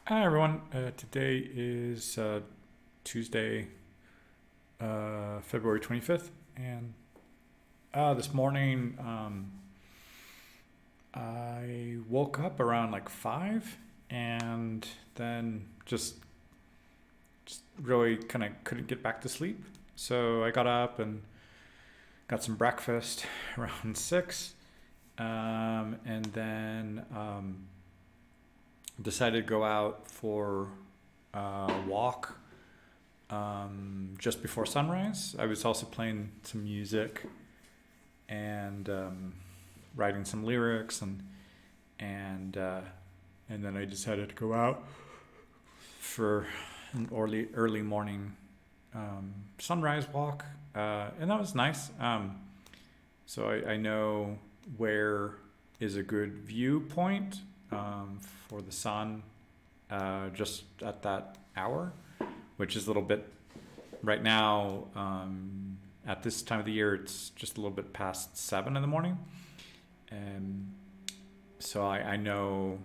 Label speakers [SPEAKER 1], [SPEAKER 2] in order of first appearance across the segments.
[SPEAKER 1] Hi everyone. Today is Tuesday, February 25th, and this morning I woke up around like 5 and then just really kind of couldn't get back to sleep. So I got up and got some breakfast around 6, and then decided to go out for a walk just before sunrise. I was also playing some music and writing some lyrics, and and then I decided to go out for an early morning sunrise walk, and that was nice. So I know where is a good viewpoint for the sun just at that hour, which is a little bit right now. At this time of the year, it's just a little bit past 7 in the morning, and so I know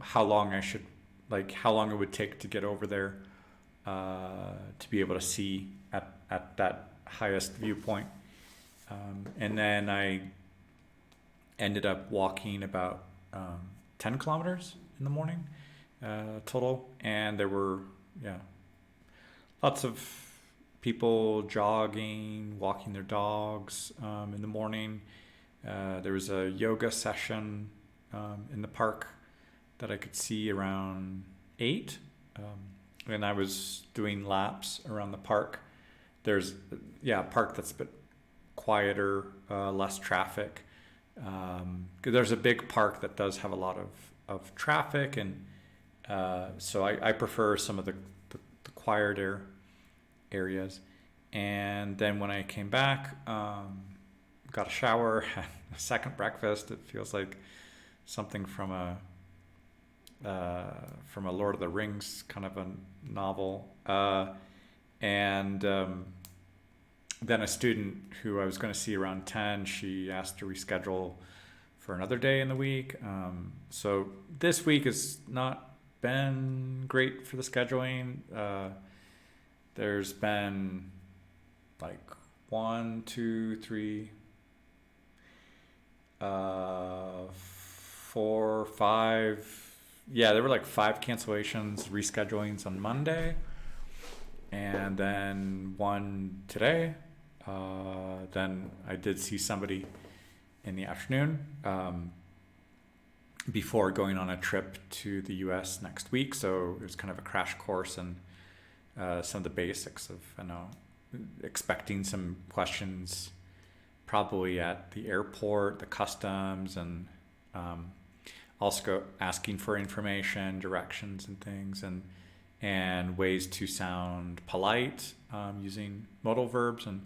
[SPEAKER 1] how long I should how long it would take to get over there to be able to see at that highest viewpoint. And then I ended up walking about 10 kilometers in the morning total, and there were yeah lots of people jogging, walking their dogs in the morning. There was a yoga session in the park that I could see around 8, and I was doing laps around the park. There's a park that's a bit quieter, less traffic. There's a big park that does have a lot of traffic, and so I prefer some of the quieter areas. And then when I came back, got a shower, had a second breakfast. It feels like something from a Lord of the Rings kind of a novel. And then a student who I was going to see around 10, she asked to reschedule for another day in the week. So this week has not been great for the scheduling. There's been like one, two, three, 4, 5. Yeah, there were like 5 cancellations, reschedulings on Monday, and then one today. Then I did see somebody in the afternoon before going on a trip to the US next week. So it was kind of a crash course in some of the basics of, expecting some questions probably at the airport, the customs, and also asking for information, directions, and things, and ways to sound polite using modal verbs, and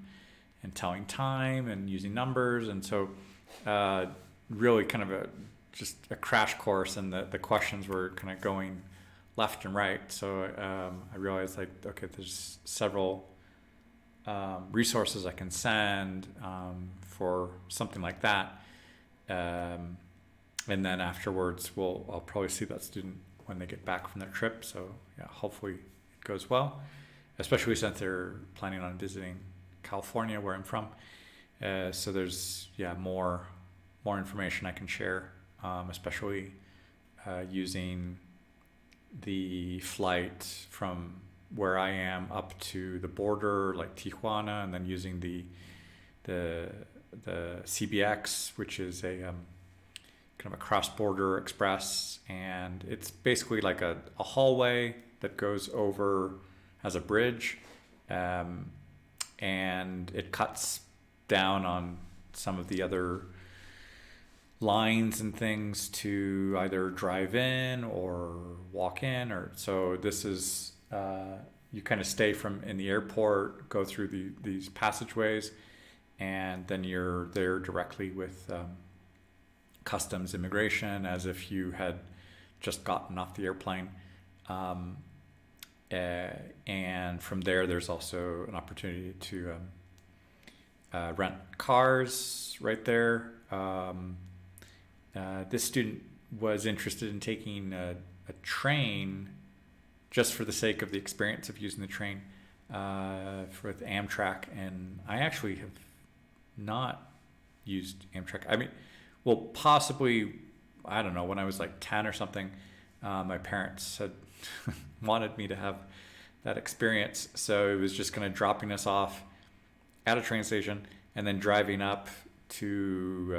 [SPEAKER 1] telling time and using numbers. And so really kind of just a crash course, and the questions were kind of going left and right. So I realized okay, there's several resources I can send for something like that. And then afterwards, I'll probably see that student when they get back from their trip. So yeah, hopefully it goes well, especially since they're planning on visiting California, where I'm from. So there's more information I can share, especially using the flight from where I am up to the border, like Tijuana, and then using the CBX, which is a kind of a cross-border express, and it's basically like a hallway that goes over as a bridge, and it cuts down on some of the other lines and things to either drive in or walk in, or so this is you kind of stay from in the airport, go through these passageways, and then you're there directly with customs immigration, as if you had just gotten off the airplane. And from there's also an opportunity to rent cars right there. This student was interested in taking a train just for the sake of the experience of using the train with Amtrak, and I actually have not used Amtrak. I mean, well, possibly, I don't know, when I was like 10 or something, my parents had wanted me to have that experience. So it was just kind of dropping us off at a train station and then driving up to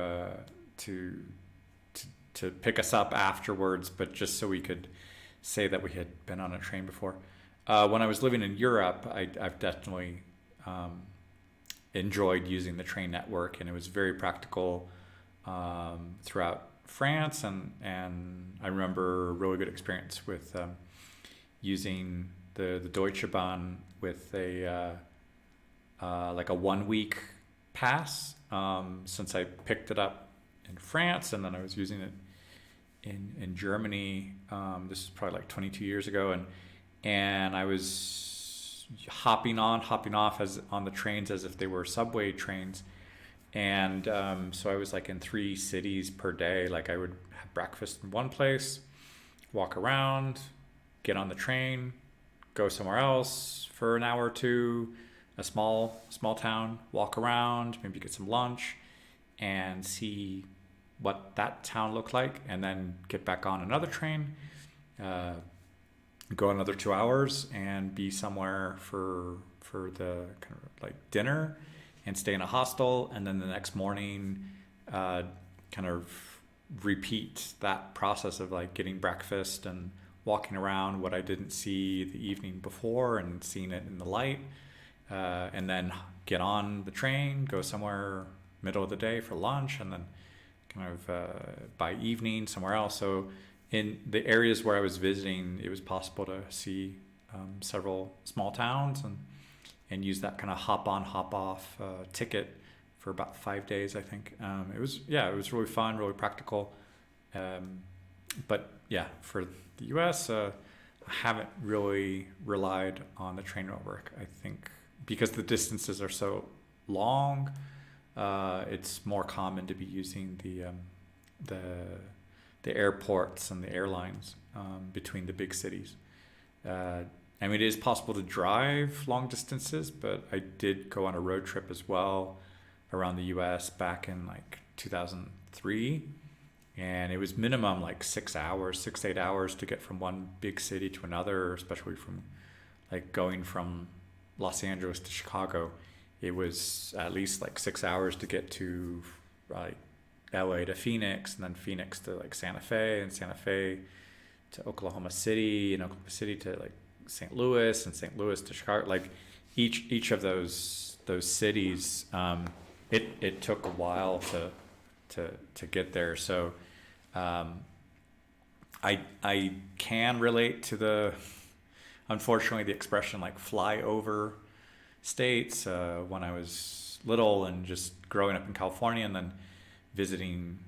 [SPEAKER 1] pick us up afterwards, but just so we could say that we had been on a train before. When I was living in Europe, I've definitely enjoyed using the train network, and it was very practical throughout France. And I remember a really good experience with using the Deutsche Bahn with a like a 1 week pass, since I picked it up in France, and then I was using it in Germany. This is probably like 22 years ago, and I was hopping off as on the trains as if they were subway trains, and so I was like in 3 cities per day. Like I would have breakfast in one place, walk around, get on the train, go somewhere else for an hour or two, a small town, walk around, maybe get some lunch, and see what that town looked like, and then get back on another train, go another 2 hours, and be somewhere for the kind of like dinner, and stay in a hostel, and then the next morning, kind of repeat that process of like getting breakfast and walking around what I didn't see the evening before and seeing it in the light, and then get on the train, go somewhere middle of the day for lunch, and then kind of by evening somewhere else. So in the areas where I was visiting, it was possible to see several small towns and use that kind of hop on, hop off ticket for about 5 days, I think. It was really fun, really practical. But yeah, for the US, I haven't really relied on the train network. I think because the distances are so long, it's more common to be using the airports and the airlines between the big cities. I mean, it is possible to drive long distances, but I did go on a road trip as well around the US back in like 2003. And it was minimum like 6 hours, 6 to 8 hours to get from one big city to another, especially from like going from Los Angeles to Chicago. It was at least like 6 hours to get to like LA to Phoenix, and then Phoenix to like Santa Fe, and Santa Fe to Oklahoma City, and Oklahoma City to like St. Louis, and St. Louis to Chicago. Like each of those cities, it took a while to get there. So I can relate to unfortunately the expression like fly over states when I was little and just growing up in California, and then visiting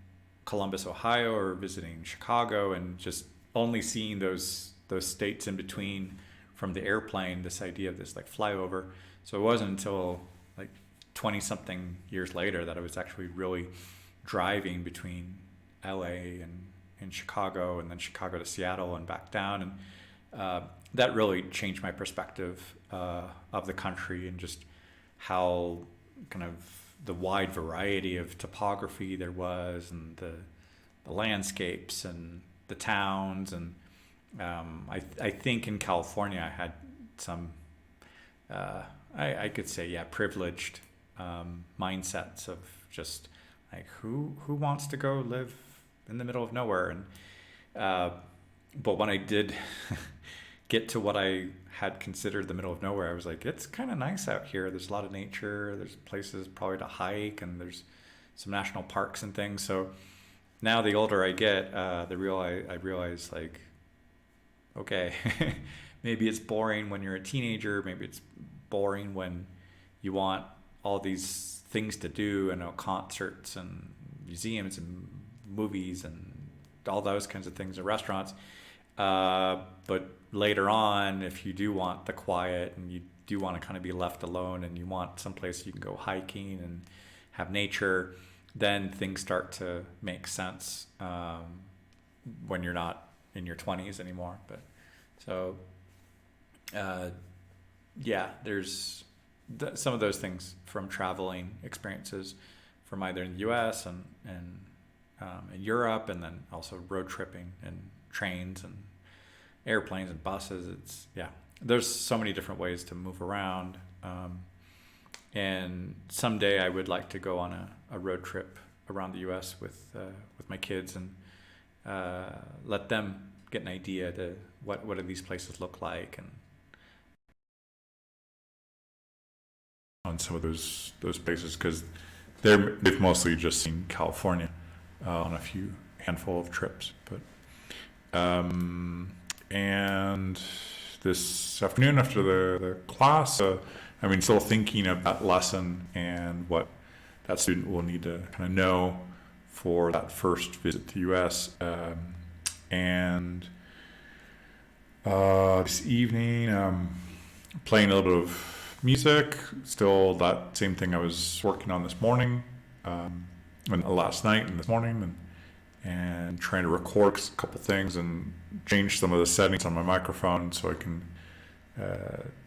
[SPEAKER 1] Columbus, Ohio, or visiting Chicago, and just only seeing those states in between from the airplane, this idea of this like flyover. So it wasn't until like 20 something years later that I was actually really driving between LA and Chicago, and then Chicago to Seattle and back down. And that really changed my perspective of the country, and just how kind of the wide variety of topography there was, and the landscapes and the towns. And I think in California I had some, I could say, privileged mindsets of just like who wants to go live in the middle of nowhere. And but when I did get to what I had considered the middle of nowhere, I was like, it's kind of nice out here. There's a lot of nature. There's places probably to hike, and there's some national parks and things. So now the older I get, I realize like, okay, maybe it's boring when you're a teenager. Maybe it's boring when you want all these things to do, and concerts and museums and movies and all those kinds of things, and restaurants. But later on, if you do want the quiet, and you do want to kind of be left alone, and you want someplace you can go hiking and have nature, then things start to make sense. when you're not in your 20s anymore. But so yeah, there's some of those things from traveling experiences from either in the US and in Europe, and then also road tripping and trains and airplanes and buses. It's, yeah, there's so many different ways to move around. And someday I would like to go on a road trip around the US with my kids and let them get an idea to what do these places look like, and
[SPEAKER 2] on some of those places, because they've mostly just seen California on a handful of trips. But and this afternoon after the class, still thinking of that lesson and what that student will need to kind of know for that first visit to the U.S. And this evening, playing a little bit of music, still that same thing I was working on this morning, and last night and this morning, and trying to record a couple things and change some of the settings on my microphone so I can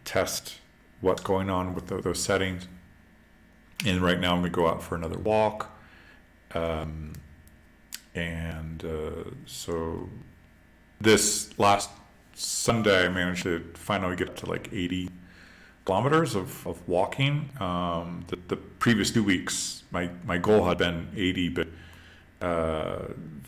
[SPEAKER 2] test what's going on with those settings. And right now I'm going to go out for another walk. So this last Sunday I managed to finally get to like 80 kilometers of walking. The previous 2 weeks, my goal had been 80, but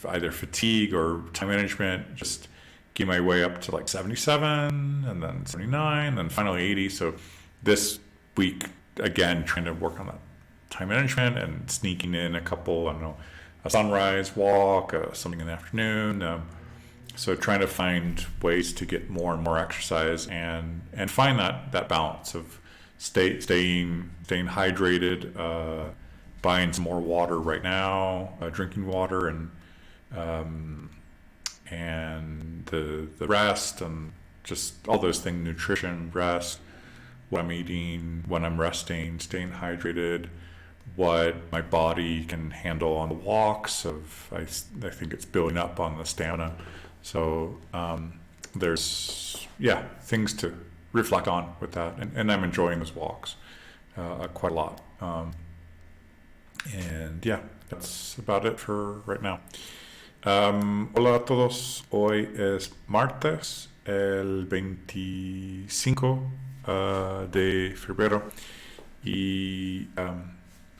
[SPEAKER 2] either fatigue or time management just gave my way up to like 77 and then 79 and then finally 80. So this week, again, trying to work on that time management and sneaking in a couple, a sunrise walk, something in the afternoon. So trying to find ways to get more and more exercise and find that balance of staying hydrated, buying some more water right now, drinking water, and the rest, and just all those things: nutrition, rest, what I'm eating, when I'm resting, staying hydrated, what my body can handle on the walks. I think it's building up on the stamina. So there's things to reflect on with that, and I'm enjoying those walks quite a lot. And yeah, that's about it for right now. Hola a todos, hoy es martes, el 25 de febrero, y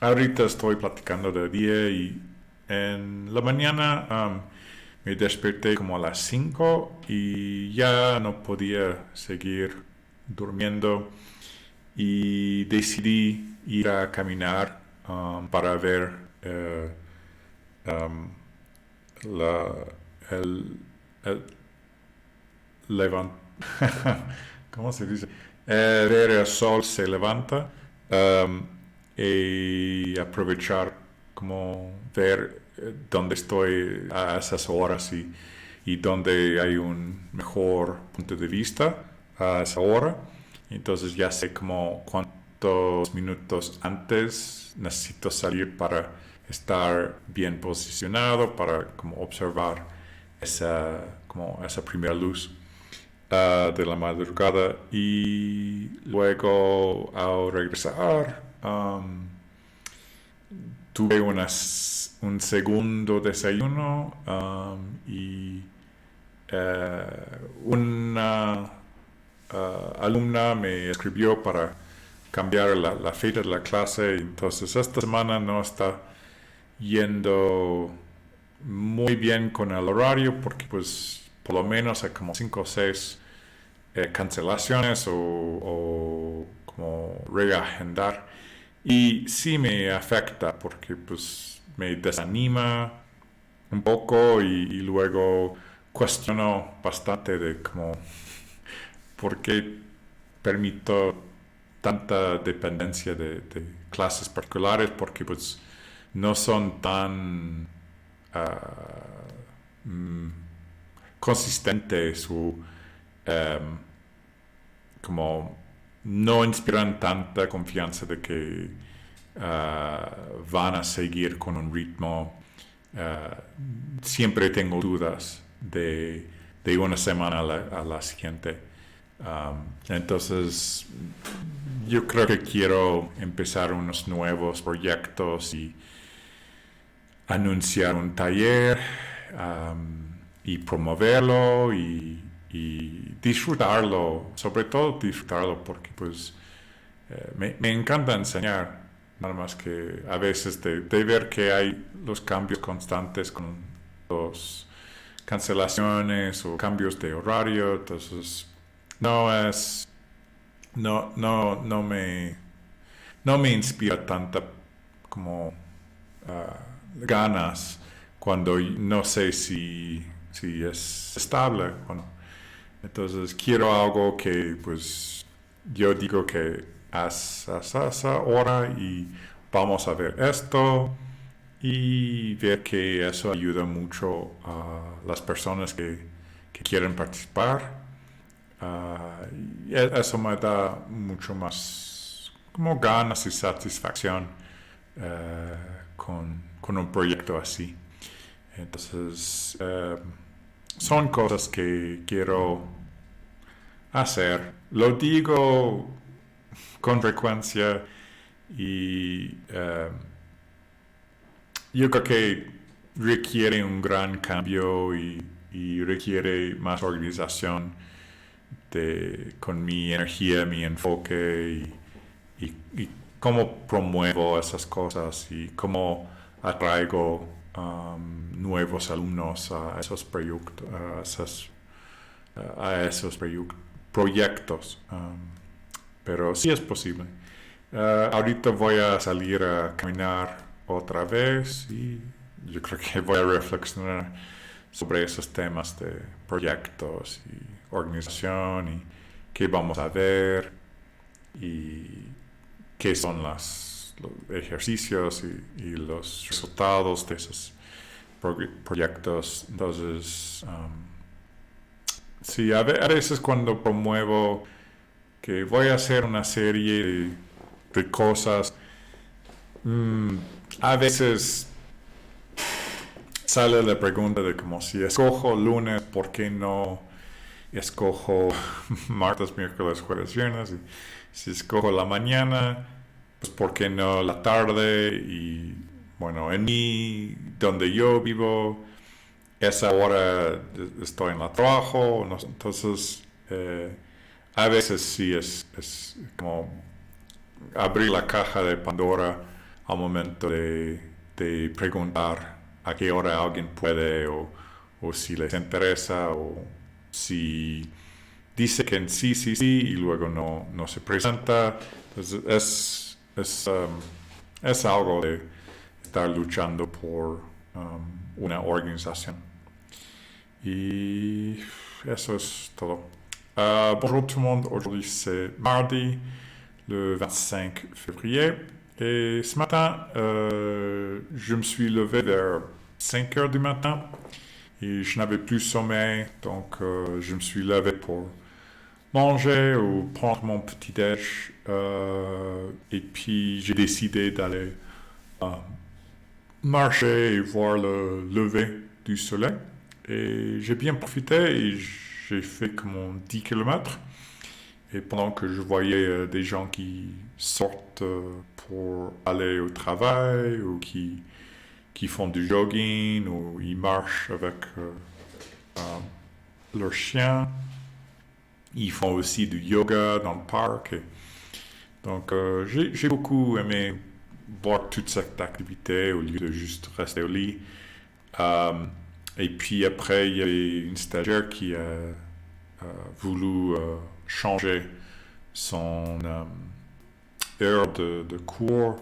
[SPEAKER 2] ahorita estoy platicando de día, y en la mañana me desperté como a las 5 y ya no podía seguir durmiendo, y decidí ir a caminar para ver el ¿cómo se dice? Ver el sol se levanta, y aprovechar como ver dónde estoy a esas horas y dónde hay un mejor punto de vista a esa hora. Entonces ya sé como cuántos minutos antes necesito salir para estar bien posicionado, para como observar esa primera luz de la madrugada. Y luego al regresar tuve un segundo desayuno, y una alumna me escribió para cambiar la fecha de la clase, y entonces esta semana no está yendo muy bien con el horario, porque pues por lo menos hay como 5 o 6 cancelaciones o como reagendar, y sí me afecta porque pues me desanima un poco, y luego cuestiono bastante de como por qué permito tanta dependencia de clases particulares, porque pues no son tan consistentes, o como no inspiran tanta confianza de que van a seguir con un ritmo siempre tengo dudas de una semana a la siguiente. Entonces, yo creo que quiero empezar unos nuevos proyectos y anunciar un taller y promoverlo y disfrutarlo, sobre todo disfrutarlo porque pues me encanta enseñar, nada más que a veces de ver que hay los cambios constantes con los cancelaciones o cambios de horario, entonces no me inspira tanta como ganas cuando no sé si es estable o no. Entonces quiero algo que pues yo digo que haz esa hora y vamos a ver esto y ver que eso ayuda mucho a las personas que quieren participar. Y eso me da mucho más como ganas y satisfacción con un proyecto así. Entonces, son cosas que quiero hacer. Lo digo con frecuencia y yo creo que requiere un gran cambio y requiere más organización con mi energía, mi enfoque y cómo promuevo esas cosas y cómo atraigo nuevos alumnos a esos proyectos, proyectos. Pero sí es posible. Ahorita voy a salir a caminar otra vez y yo creo que voy a reflexionar sobre esos temas de proyectos y organización y qué vamos a ver y qué son los ejercicios y los resultados de esos proyectos. Entonces, sí, a veces cuando promuevo que voy a hacer una serie de cosas, a veces sale la pregunta de como si escojo lunes, ¿por qué no escojo martes, miércoles, jueves, viernes? Y si escojo la mañana, pues ¿por qué no la tarde? Y bueno, donde yo vivo, esa hora estoy en el trabajo, entonces a veces sí es como abrir la caja de Pandora al momento de preguntar a qué hora alguien puede o si les interesa o si dice que sí y luego no se presenta. Entonces es algo de estar luchando por una organización. Y eso es todo. Bonjour tout le monde, aujourd'hui c'est mardi, le 25 février. Et ce matin, je me suis levé vers 5 heures du matin et je n'avais plus sommeil, donc je me suis levé pour manger ou prendre mon petit-déj. Et puis j'ai décidé d'aller marcher et voir le lever du soleil. Et j'ai bien profité et j'ai fait comme 10 km. Et pendant que je voyais des gens qui sortent pour aller au travail ou qui font du jogging ou ils marchent avec leurs chiens, ils font aussi du yoga dans le parc. Donc j'ai beaucoup aimé voir toute cette activité au lieu de juste rester au lit. Et puis après, il y avait une stagiaire qui a voulu changer son heure de cours.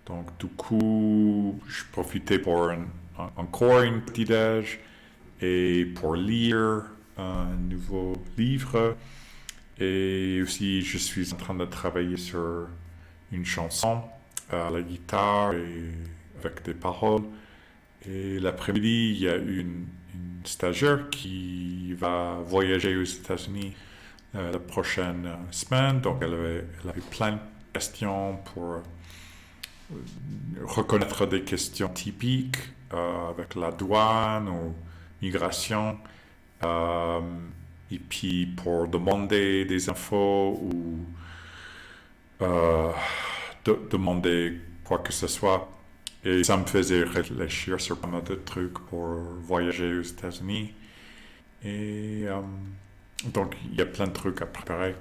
[SPEAKER 2] Donc du coup, je profitais pour encore un petit déj et pour lire un nouveau livre. Et aussi, je suis en train de travailler sur une chanson à la guitare et avec des paroles. Et l'après-midi, il y a une stagiaire qui va voyager aux États-Unis la prochaine semaine. Donc, elle avait plein de questions pour reconnaître des questions typiques avec la douane ou migration. Et puis pour demander des infos ou demander quoi que ce soit. Et ça me faisait réfléchir sur pas mal de trucs pour voyager aux États-Unis. Et donc, il y a plein de trucs à préparer.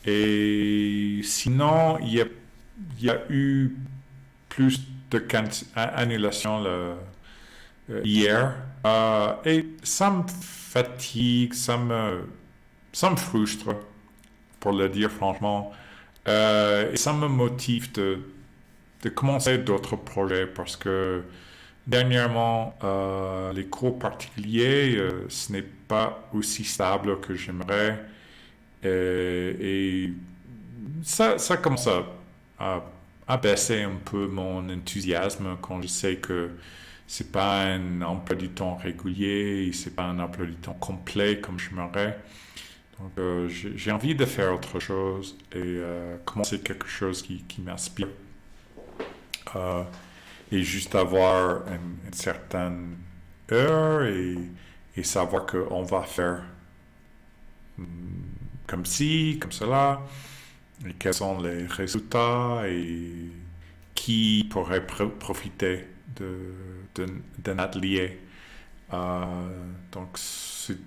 [SPEAKER 2] Et sinon, il y a eu plus de annulations hier. Et ça me fatigue, ça me frustre, pour le dire franchement. Et ça me motive de commencer d'autres projets parce que dernièrement, les cours particuliers, ce n'est pas aussi stable que j'aimerais. Et ça commence à baisser un peu mon enthousiasme quand je sais que c'est pas un emploi du temps régulier, et c'est pas un emploi du temps complet comme j'aimerais. Donc j'ai envie de faire autre chose et commencer quelque chose qui m'inspire. Et juste avoir une certaine heure et savoir qu'on va faire comme ci, comme cela, et quels sont les résultats et qui pourrait profiter d'un atelier. Donc c'est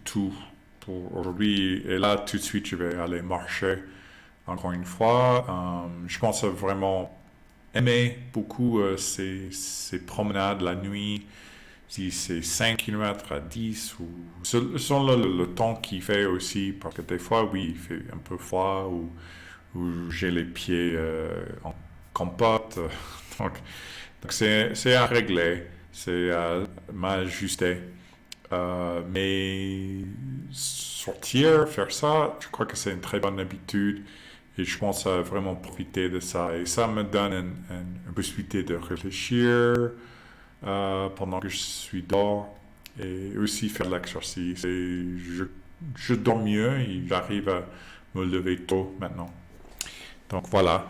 [SPEAKER 2] tout pour aujourd'hui. Et là, tout de suite, je vais aller marcher encore une fois. Je pense vraiment aimer beaucoup ces promenades la nuit. Si c'est 5 km à 10 ou selon le temps qu'il fait aussi, parce que des fois, oui, il fait un peu froid ou j'ai les pieds en compote. donc c'est à régler, c'est à m'ajuster. Mais sortir, faire ça, je crois que c'est une très bonne habitude et je pense à vraiment profiter de ça. Et ça me donne une possibilité de réfléchir pendant que je suis dehors et aussi faire de l'exercice. Et je dors mieux et j'arrive à me lever tôt maintenant. Donc voilà.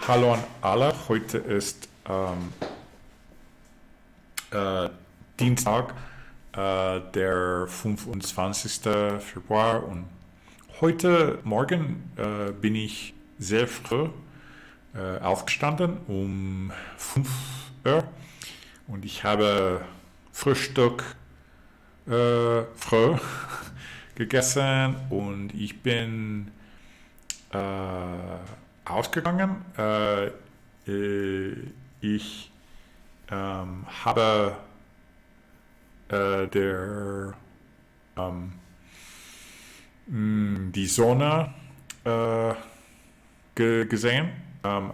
[SPEAKER 2] Hallo an alle, heute ist Dienstag, der 25. Februar und heute Morgen bin ich sehr früh aufgestanden, um 5 Uhr und ich habe Frühstück früh gegessen und ich bin ausgegangen. Ich habe die Sonne gesehen,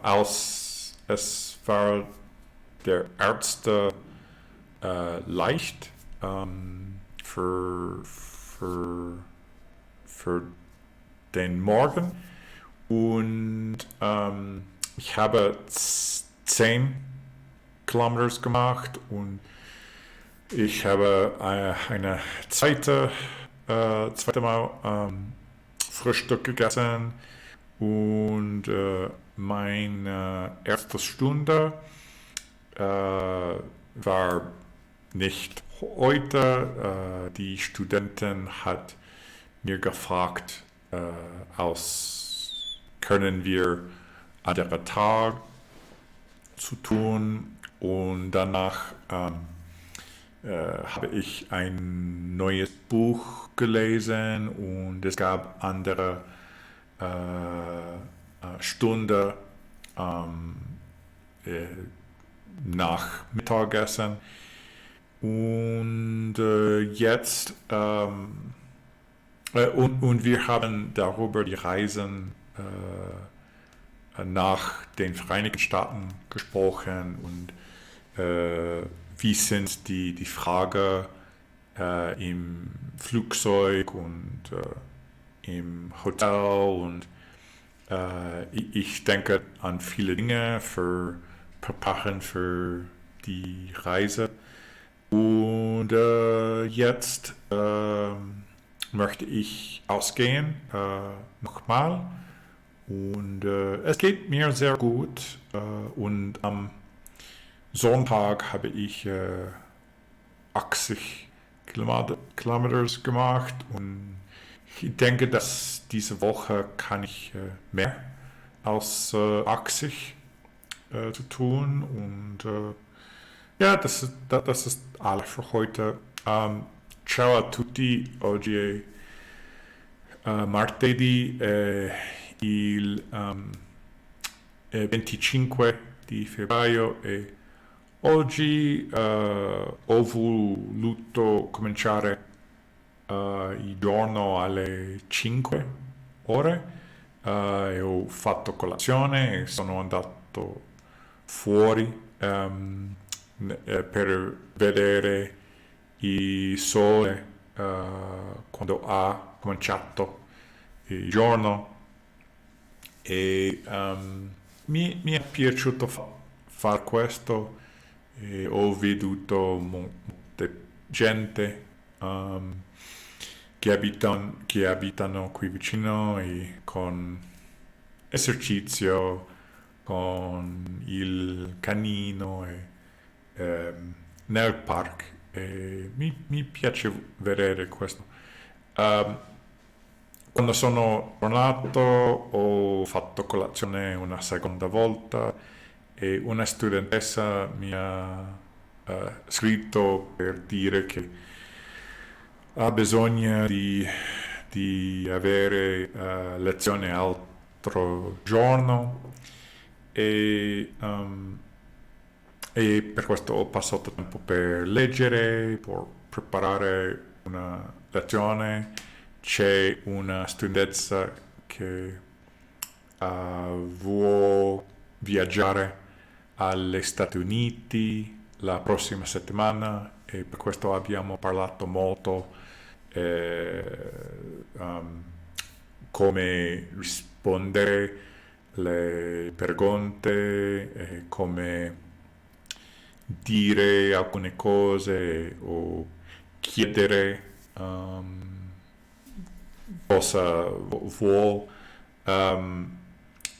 [SPEAKER 2] als es war der erste Licht für den Morgen und ich habe 10 Kilometer gemacht und ich habe eine zweite Mal Frühstück gegessen und meine erste Stunde war nicht heute. Die Studentin hat mir gefragt, können wir andere Tag zu tun und danach habe ich ein neues Buch gelesen und es gab andere Stunde nach Mittagessen und jetzt und wir haben darüber die Reisen nach den Vereinigten Staaten gesprochen und wie sind die Frage im Flugzeug und im Hotel und ich denke an viele Dinge für Preparen für die Reise und jetzt möchte ich ausgehen nochmal und es geht mir sehr gut und am Sonntag habe ich 80 Kilometer gemacht und ich denke, dass diese Woche kann ich mehr als 80 zu tun und ja, das ist alles für heute. Ciao a tutti, oggi è martedì il 25 di febbraio e oggi ho voluto cominciare il giorno alle 5 ore e ho fatto colazione e sono andato fuori per vedere il sole quando ha cominciato il giorno e mi è piaciuto fare questo e ho veduto molta gente che abitano qui vicino e con esercizio, con il canino e nel parco. E mi piace vedere questo. Quando sono tornato ho fatto colazione una seconda volta e una studentessa mi ha scritto per dire che ha bisogno di avere lezione altro giorno e per questo ho passato tempo per leggere, per preparare una lezione. C'è una studentessa che vuole viaggiare agli Stati Uniti la prossima settimana e per questo abbiamo parlato molto come rispondere le pregunte, come dire alcune cose o chiedere cosa vuole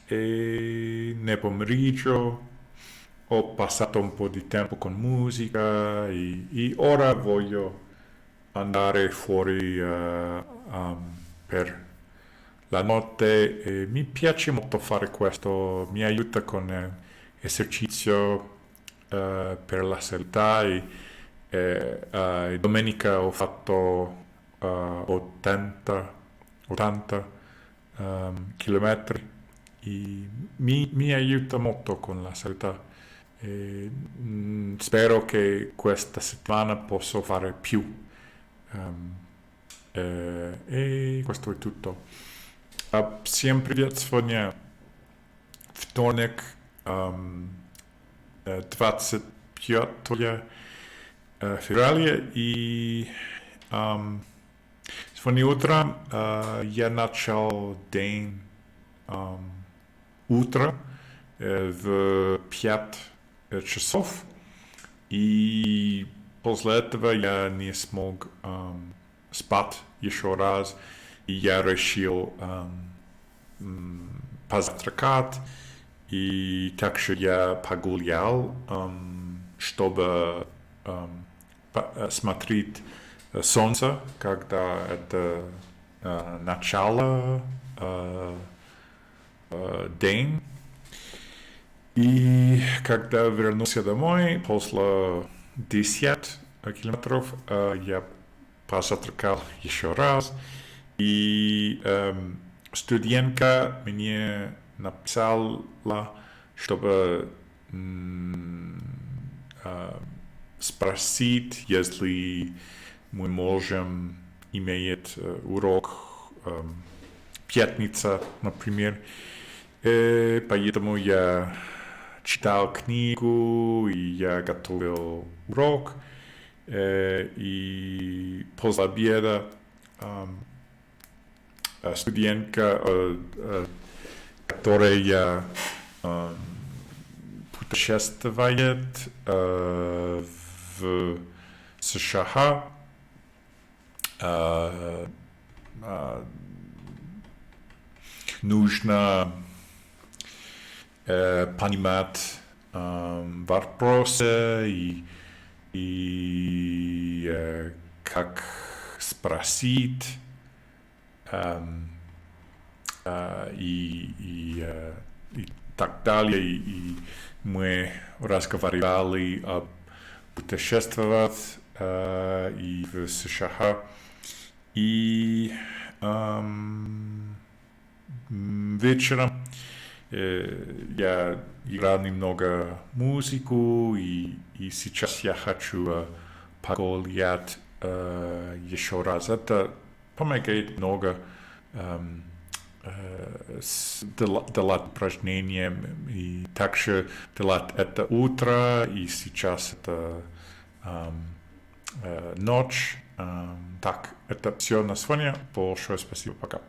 [SPEAKER 2] e nel pomeriggio ho passato un po' di tempo con musica e ora voglio andare fuori per la notte e mi piace molto fare questo, mi aiuta con esercizio per la salute e domenica ho fatto 80 chilometri e mi aiuta molto con la salute. Spero che questa settimana posso fare più. E questo è tutto. Всем привет, сегодня вторник, 25 февраля, и сегодня утром я начал день утро в 5 часов, и после этого я не смог спать еще раз, и я решил позавтракать, и также я погулял, чтобы смотреть солнце, когда это начало день. И когда вернулся домой, после 10 километров, я позавтракал еще раз. И студентка мне написала, чтобы спросить, если мы можем иметь урок пятница, например. Поэтому я читал книгу, и я готовил урок. И после обеда студентка, которая путешествует в США, нужно понимать вопросы как спросить и так далее. И мы разговаривали об путешествовать и в США. И вечером я играл немного музыку, и сейчас я хочу погулять еще раз. Это помогает много делать упражнения, и также делать это утро, и сейчас это ночь. Так, это все на сегодня. Большое спасибо, пока.